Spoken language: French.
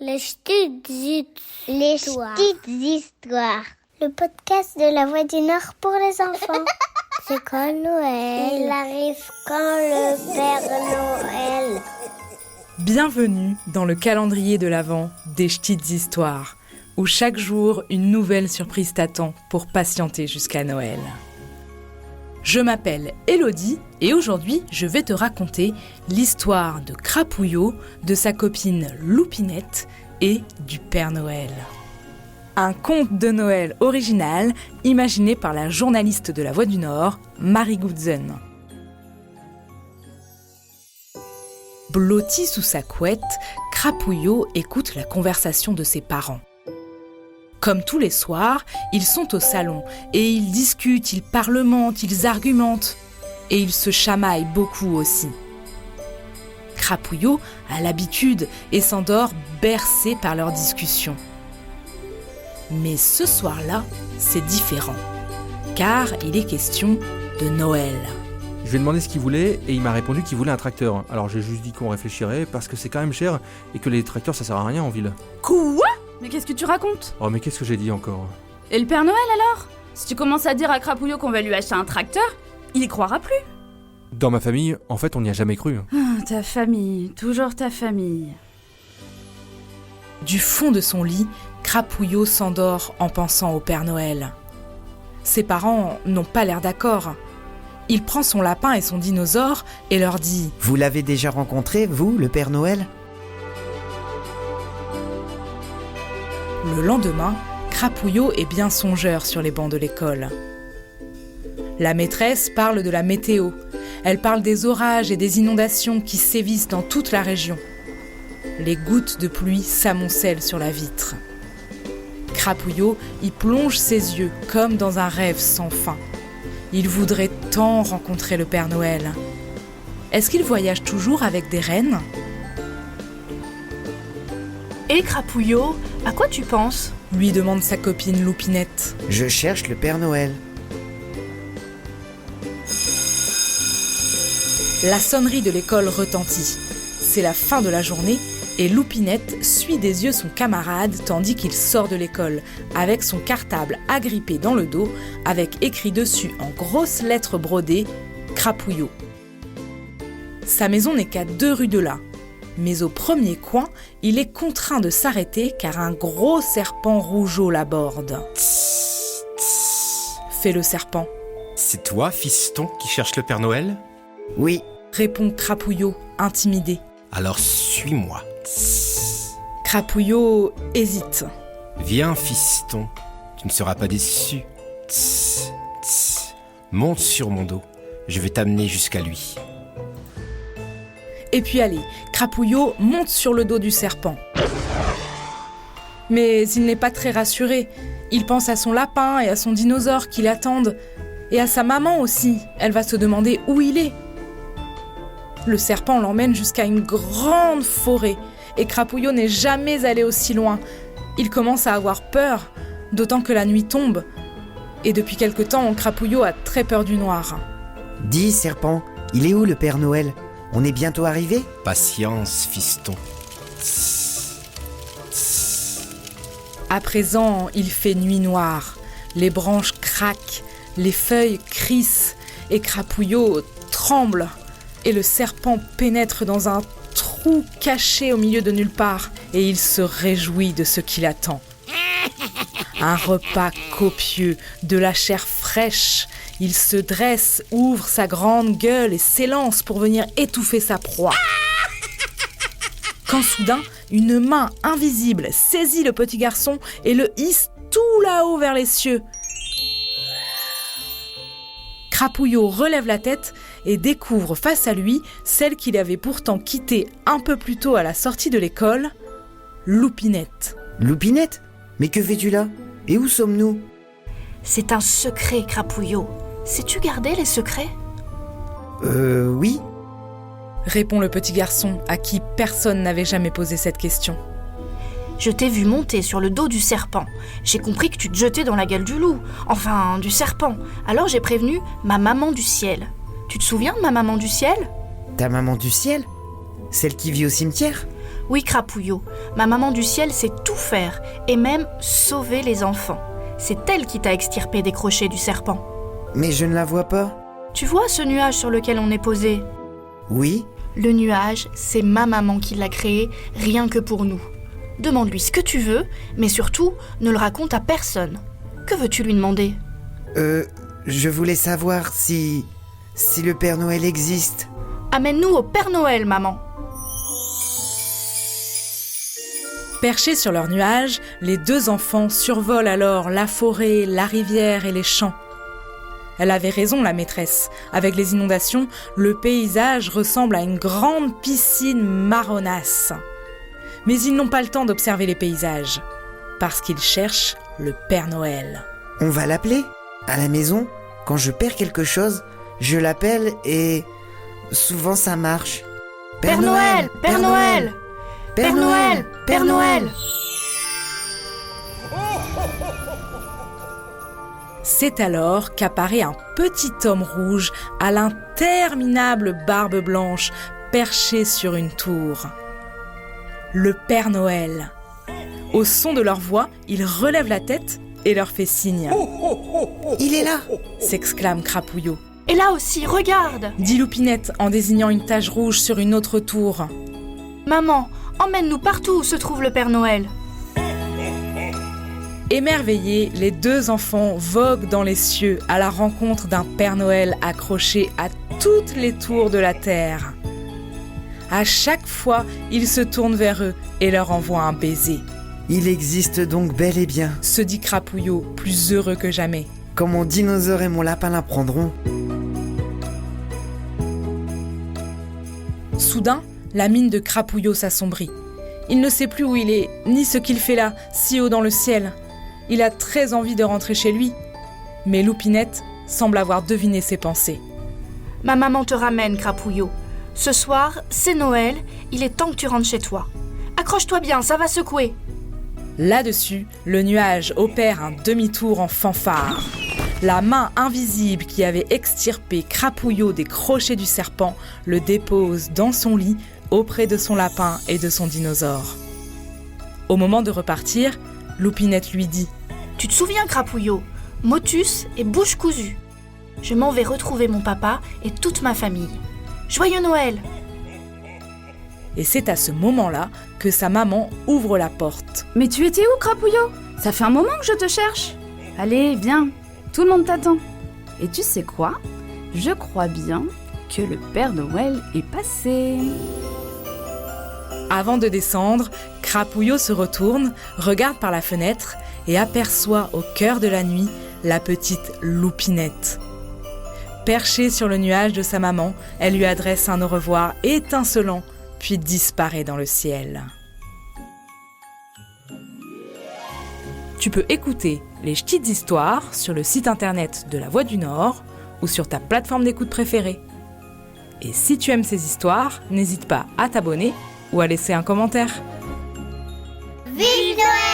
Les petites histoires. Le podcast de la Voix du Nord pour les enfants. C'est quand Noël? Il arrive quand le Père Noël? Bienvenue dans le calendrier de l'Avent des petites histoires, où chaque jour une nouvelle surprise t'attend pour patienter jusqu'à Noël. Je m'appelle Élodie et aujourd'hui je vais te raconter l'histoire de Crapouillot, de sa copine Loupinette et du Père Noël. Un conte de Noël original imaginé par la journaliste de la Voix du Nord, Marie Goutzen. Blotti sous sa couette, Crapouillot écoute la conversation de ses parents. Comme tous les soirs, ils sont au salon et ils discutent, ils parlementent, ils argumentent. Et ils se chamaillent beaucoup aussi. Crapouillot a l'habitude et s'endort bercé par leurs discussions. Mais ce soir-là, c'est différent, car il est question de Noël. Je lui ai demandé ce qu'il voulait et il m'a répondu qu'il voulait un tracteur. Alors j'ai juste dit qu'on réfléchirait parce que c'est quand même cher et que les tracteurs ça sert à rien en ville. Quoi ? Mais qu'est-ce que tu racontes ? Oh mais qu'est-ce que j'ai dit encore ? Et le Père Noël alors ? Si tu commences à dire à Crapouillot qu'on va lui acheter un tracteur, il y croira plus. Dans ma famille, en fait on n'y a jamais cru. Ta famille, toujours ta famille. Du fond de son lit, Crapouillot s'endort en pensant au Père Noël. Ses parents n'ont pas l'air d'accord. Il prend son lapin et son dinosaure et leur dit « Vous l'avez déjà rencontré, vous, le Père Noël ?» Le lendemain, Crapouillot est bien songeur sur les bancs de l'école. La maîtresse parle de la météo. Elle parle des orages et des inondations qui sévissent dans toute la région. Les gouttes de pluie s'amoncellent sur la vitre. Crapouillot y plonge ses yeux comme dans un rêve sans fin. Il voudrait tant rencontrer le Père Noël. Est-ce qu'il voyage toujours avec des rennes ? Et Crapouillot, à quoi tu penses ? Lui demande sa copine Loupinette. Je cherche le Père Noël. La sonnerie de l'école retentit. C'est la fin de la journée et Loupinette suit des yeux son camarade tandis qu'il sort de l'école, avec son cartable agrippé dans le dos, avec écrit dessus en grosses lettres brodées « Crapouillot ». Sa maison n'est qu'à 2 rues de là. Mais au premier coin, il est contraint de s'arrêter car un gros serpent rougeau l'aborde. Tss, tss. Fait le serpent. C'est toi, fiston, qui cherche le Père Noël ? Oui, Répond Crapouillot, intimidé. Alors suis-moi. Tss. Crapouillot hésite. Viens, fiston, tu ne seras pas déçu. Tss, tss. Monte sur mon dos, je vais t'amener jusqu'à lui. Et puis allez, Crapouillot monte sur le dos du serpent. Mais il n'est pas très rassuré. Il pense à son lapin et à son dinosaure qui l'attendent. Et à sa maman aussi. Elle va se demander où il est. Le serpent l'emmène jusqu'à une grande forêt. Et Crapouillot n'est jamais allé aussi loin. Il commence à avoir peur, d'autant que la nuit tombe. Et depuis quelque temps, Crapouillot a très peur du noir. dis, serpent, il est où le Père Noël ? On est bientôt arrivé ? Patience, fiston. Tss, tss. À présent, il fait nuit noire. Les branches craquent, les feuilles crissent, et Crapouillot tremble. Et le serpent pénètre dans un trou caché au milieu de nulle part, et il se réjouit de ce qui l'attend. Un repas copieux, de la chair fraîche. Il se dresse, ouvre sa grande gueule et s'élance pour venir étouffer sa proie. Quand soudain, une main invisible saisit le petit garçon et le hisse tout là-haut vers les cieux. Crapouillot relève la tête et découvre face à lui celle qu'il avait pourtant quittée un peu plus tôt à la sortie de l'école, Loupinette. Loupinette ? Mais que fais-tu là ? Et où sommes-nous ? C'est un secret, Crapouillot. Sais-tu garder les secrets ? Oui. Répond le petit garçon à qui personne n'avait jamais posé cette question. Je t'ai vu monter sur le dos du serpent. J'ai compris que tu te jetais dans la gueule du loup. Enfin, du serpent. Alors j'ai prévenu ma maman du ciel. Tu te souviens de ma maman du ciel ? Ta maman du ciel ? Celle qui vit au cimetière ? Oui, Crapouillot, ma maman du ciel sait tout faire, et même sauver les enfants. C'est elle qui t'a extirpé des crochets du serpent. Mais je ne la vois pas. Tu vois ce nuage sur lequel on est posé ? Oui, Le nuage, c'est ma maman qui l'a créé, rien que pour nous. Demande-lui ce que tu veux, mais surtout, ne le raconte à personne. Que veux-tu lui demander ? je voulais savoir si le Père Noël existe. Amène-nous au Père Noël, maman. Perchés sur leur nuage, les deux enfants survolent alors la forêt, la rivière et les champs. Elle avait raison, la maîtresse. Avec les inondations, le paysage ressemble à une grande piscine marronasse. Mais ils n'ont pas le temps d'observer les paysages, parce qu'ils cherchent le Père Noël. On va l'appeler. À la maison, quand je perds quelque chose, je l'appelle et souvent ça marche. Père Noël, Père Noël, Père Noël, Père Noël. C'est alors qu'apparaît un petit homme rouge à l'interminable barbe blanche, perché sur une tour. Le Père Noël. Au son de leur voix, il relève la tête et leur fait signe. « Il est là !» s'exclame Crapouillot. Et là aussi, regarde. Dit Loupinette en désignant une tache rouge sur une autre tour. Maman, emmène-nous partout où se trouve le Père Noël. Émerveillés, les deux enfants voguent dans les cieux à la rencontre d'un Père Noël accroché à toutes les tours de la terre. À chaque fois, il se tourne vers eux et leur envoie un baiser. Il existe donc bel et bien. Se dit Crapouillot, plus heureux que jamais. Quand mon dinosaure et mon lapin l'apprendront. Soudain, la mine de Crapouillot s'assombrit. Il ne sait plus où il est, ni ce qu'il fait là, si haut dans le ciel. Il a très envie de rentrer chez lui. Mais Loupinette semble avoir deviné ses pensées. Ma maman te ramène, Crapouillot. Ce soir, c'est Noël, il est temps que tu rentres chez toi. Accroche-toi bien, ça va secouer. Là-dessus, le nuage opère un demi-tour en fanfare. La main invisible qui avait extirpé Crapouillot des crochets du serpent le dépose dans son lit auprès de son lapin et de son dinosaure. Au moment de repartir, Loupinette lui dit « Tu te souviens, Crapouillot, motus et bouche cousue. Je m'en vais retrouver mon papa et toute ma famille. Joyeux Noël !» Et c'est à ce moment-là que sa maman ouvre la porte. Mais tu étais où, Crapouillot ? Ça fait un moment que je te cherche. Allez, viens, tout le monde t'attend. Et tu sais quoi ? Je crois bien que le Père Noël est passé. Avant de descendre, Crapouillot se retourne, regarde par la fenêtre et aperçoit au cœur de la nuit la petite Loupinette. Perchée sur le nuage de sa maman, elle lui adresse un au revoir étincelant, puis disparaît dans le ciel. Tu peux écouter les petites histoires sur le site internet de La Voix du Nord ou sur ta plateforme d'écoute préférée. Et si tu aimes ces histoires, n'hésite pas à t'abonner ou à laisser un commentaire. Vive Noël!